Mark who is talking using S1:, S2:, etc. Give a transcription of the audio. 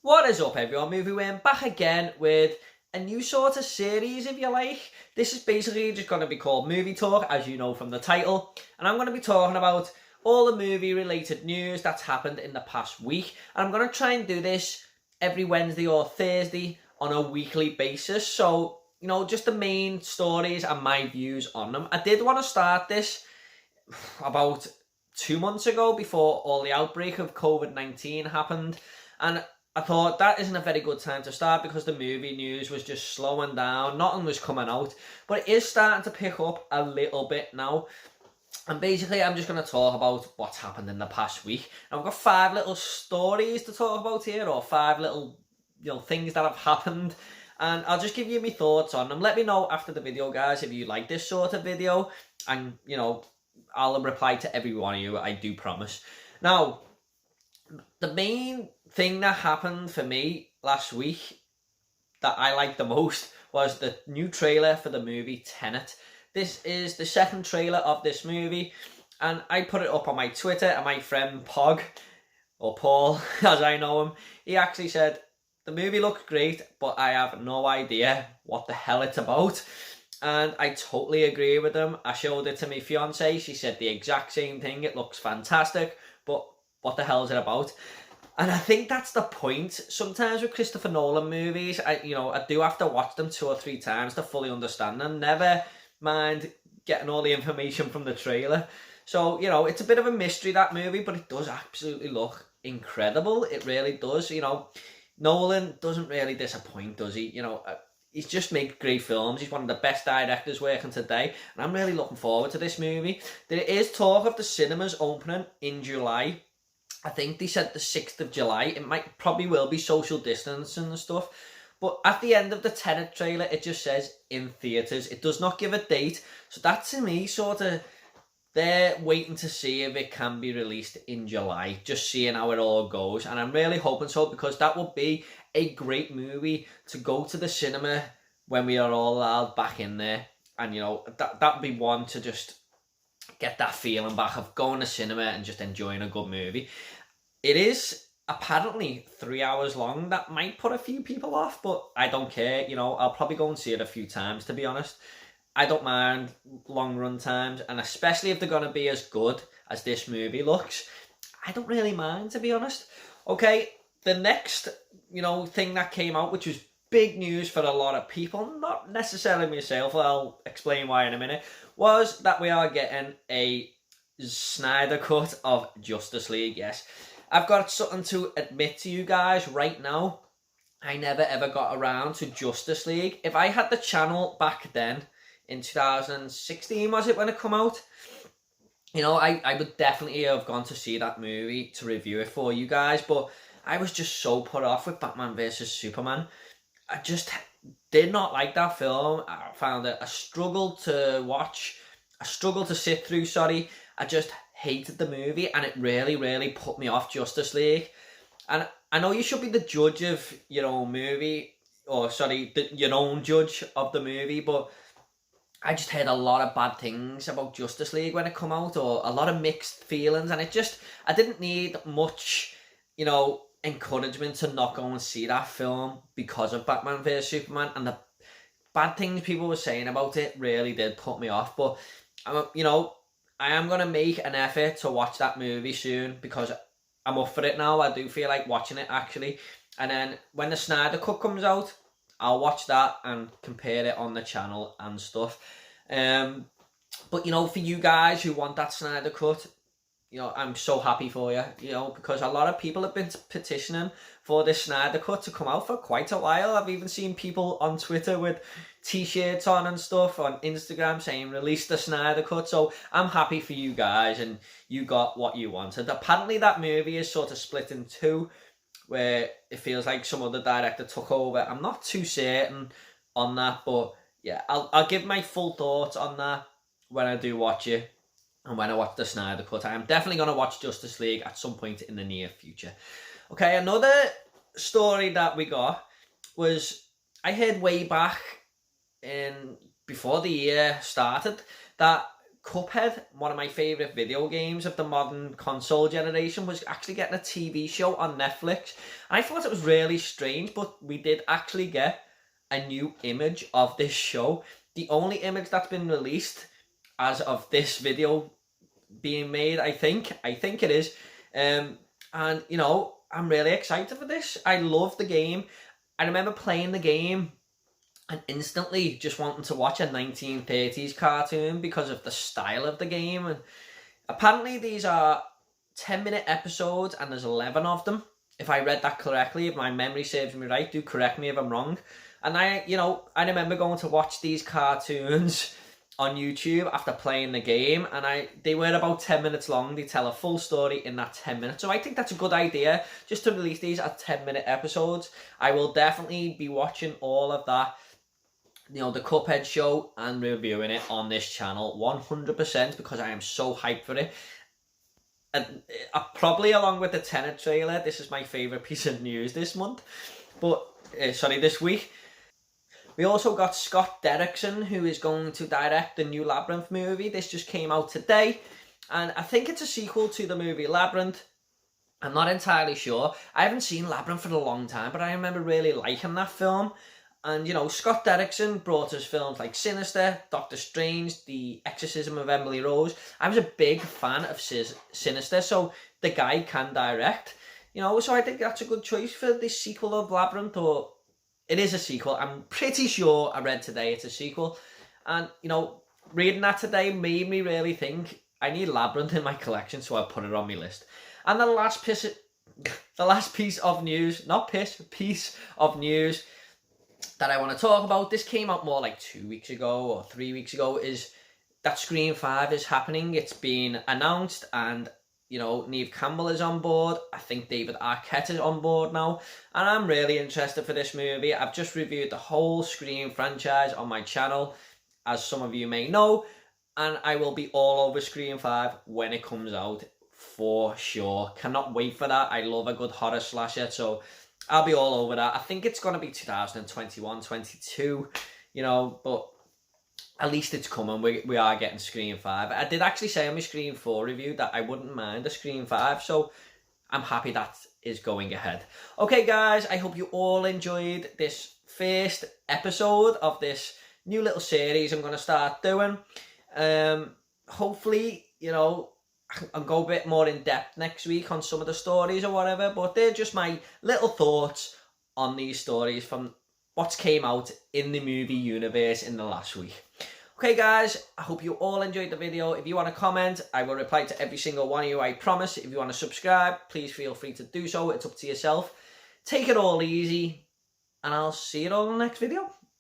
S1: What is up, everyone? Movie Win back again with a new sort of series, if you like. This is basically just going to be called Movie Talk, as you know from the title. And I'm going to be talking about all the movie-related news that's happened in the past week. And I'm going to try and do this every Wednesday or Thursday on a weekly basis. So, you know, just the main stories and my views on them. I did want to start this about 2 months ago before all the outbreak of COVID-19 happened. And I thought that isn't a very good time to start because the movie news was just slowing down. Nothing was coming out. But it is starting to pick up a little bit now. And basically, I'm just going to talk about what's happened in the past week. And I've got 5 little stories to talk about here, or 5 little, things that have happened. And I'll just give you my thoughts on them. Let me know after the video, guys, if you like this sort of video. And, I'll reply to every one of you, I do promise. Now, the main thing that happened for me last week that I liked the most was the new trailer for the movie Tenet. This is the second trailer of this movie, and I put it up on my Twitter, and my friend Pog, or Paul as I know him, he actually said, the movie looks great, but I have no idea what the hell it's about. And I totally agree with him. I showed it to my fiance. She said the exact same thing. It looks fantastic, but what the hell is it about? And I think that's the point. Sometimes with Christopher Nolan movies, I do have to watch them 2 or 3 times to fully understand them. Never mind getting all the information from the trailer. So, it's a bit of a mystery, that movie, but it does absolutely look incredible. It really does. Nolan doesn't really disappoint, does he? He's just made great films. He's one of the best directors working today. And I'm really looking forward to this movie. There is talk of the cinemas opening in July. I think they said the 6th of July. It probably will be social distancing and stuff. But at the end of the Tenet trailer, it just says in theatres. It does not give a date. So that, to me, sort of, they're waiting to see if it can be released in July. Just seeing how it all goes. And I'm really hoping so, because that would be a great movie to go to the cinema when we are all allowed back in there. And, that would be one to just get that feeling back of going to cinema and just enjoying a good movie. It is apparently 3 hours long. That might put a few people off, but I don't care. I'll probably go and see it a few times, to be honest. I don't mind long run times, and especially if they're going to be as good as this movie looks, I don't really mind, to be honest. Okay, the next, thing that came out, which was big news for a lot of people, not necessarily myself, I'll explain why in a minute, was that we are getting a Snyder cut of Justice League. Yes, I've got something to admit to you guys right now. I never ever got around to Justice League. If I had the channel back then, in 2016 was it when it come out, I would definitely have gone to see that movie to review it for you guys, but I was just so put off with Batman vs Superman. I just did not like that film. I found it a struggle to watch, a struggle to sit through, sorry. I just hated the movie, and it really, really put me off Justice League. And I know you should be the judge of your own movie, or sorry, your own judge of the movie, but I just heard a lot of bad things about Justice League when it come out, or a lot of mixed feelings, and I didn't need much, encouragement to not go and see that film because of Batman vs Superman, and the bad things people were saying about it really did put me off. But I am going to make an effort to watch that movie soon, because I'm up for it now. I do feel like watching it, actually. And then when the Snyder Cut comes out, I'll watch that and compare it on the channel and stuff. But for you guys who want that Snyder Cut, I'm so happy for you, because a lot of people have been petitioning for this Snyder Cut to come out for quite a while. I've even seen people on Twitter with t-shirts on and stuff, on Instagram, saying release the Snyder Cut. So I'm happy for you guys, and you got what you wanted. Apparently that movie is sort of split in 2, where it feels like some other director took over. I'm not too certain on that, but yeah, I'll give my full thoughts on that when I do watch it, and when I watch the Snyder Cut. I am definitely going to watch Justice League at some point in the near future. Okay, another story that we got was, I heard way back before the year started, that Cuphead, one of my favourite video games of the modern console generation, was actually getting a TV show on Netflix. And I thought it was really strange, but we did actually get a new image of this show. The only image that's been released as of this video being made, I think it is. And, you know, I'm really excited for this. I love the game. I remember playing the game and instantly just wanting to watch a 1930s cartoon because of the style of the game. And apparently these are 10-minute episodes and there's 11 of them. If I read that correctly, if my memory serves me right, do correct me if I'm wrong. And I remember going to watch these cartoons on YouTube after playing the game, and they were about 10 minutes long. They tell a full story in that 10 minutes. So I think that's a good idea, just to release these as 10-minute episodes. I will definitely be watching all of that, you know, the Cuphead show, and reviewing it on this channel 100%, because I am so hyped for it. And probably along with the Tenet trailer, this is my favourite piece of news this month. But, this week. We also got Scott Derrickson, who is going to direct the new Labyrinth movie. This just came out today, and I think it's a sequel to the movie Labyrinth. I'm not entirely sure. I haven't seen Labyrinth for a long time, but I remember really liking that film. And, you know, Scott Derrickson brought us films like Sinister, Doctor Strange, The Exorcism of Emily Rose. I was a big fan of Sinister, so the guy can direct. You know, so I think that's a good choice for this sequel of Labyrinth, or it is a sequel. I'm pretty sure I read today it's a sequel. And, you know, reading that today made me really think I need Labyrinth in my collection, so I put it on my list. And the last piece of news that I want to talk about, this came out more like 2 weeks ago or 3 weeks ago, is that Scream 5 is happening. It's been announced, and, you know, Neve Campbell is on board. I think David Arquette is on board now. And I'm really interested for this movie. I've just reviewed the whole Scream franchise on my channel, as some of you may know. And I will be all over Scream 5 when it comes out, for sure. Cannot wait for that. I love a good horror slasher, so I'll be all over that. I think it's going to be 2021, 22, you know, but at least it's coming. We are getting Scream 5. I did actually say on my Scream 4 review that I wouldn't mind a Scream 5, so I'm happy that is going ahead. Okay, guys, I hope you all enjoyed this first episode of this new little series I'm going to start doing. Hopefully, you know, I'll go a bit more in depth next week on some of the stories or whatever, but they're just my little thoughts on these stories from what's came out in the movie universe in the last week. Okay, guys, I hope you all enjoyed the video. If you want to comment, I will reply to every single one of you, I promise. If you want to subscribe, please feel free to do so. It's up to yourself. Take it all easy, and I'll see you all in the next video.